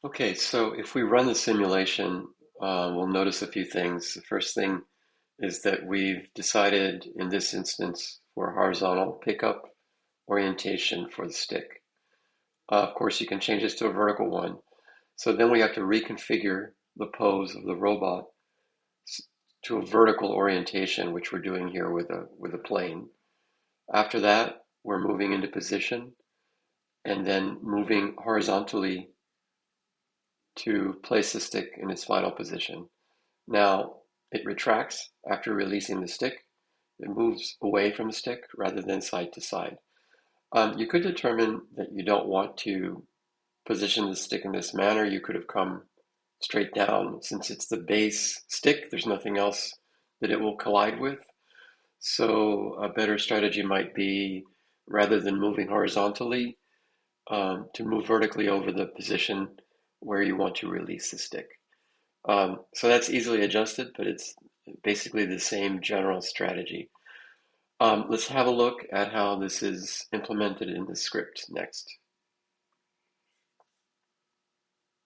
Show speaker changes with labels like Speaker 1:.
Speaker 1: Okay, so if we run the simulation, we'll notice a few things. The first thing is that we've decided in this instance for horizontal pickup orientation for the stick. Of course, you can change this to a vertical one. So then we have to reconfigure the pose of the robot to a vertical orientation, which we're doing here with a plane. After that, we're moving into position and then moving horizontally to place the stick in its final position. Now, it retracts after releasing the stick. It moves away from the stick rather than side to side. You could determine that you don't want to position the stick in this manner. You could have come straight down. Since it's the base stick, there's nothing else that it will collide with. So a better strategy might be, rather than moving horizontally, to move vertically over the position where you want to release the stick. So that's easily adjusted, but it's basically the same general strategy. Let's have a look at how this is implemented in the script next.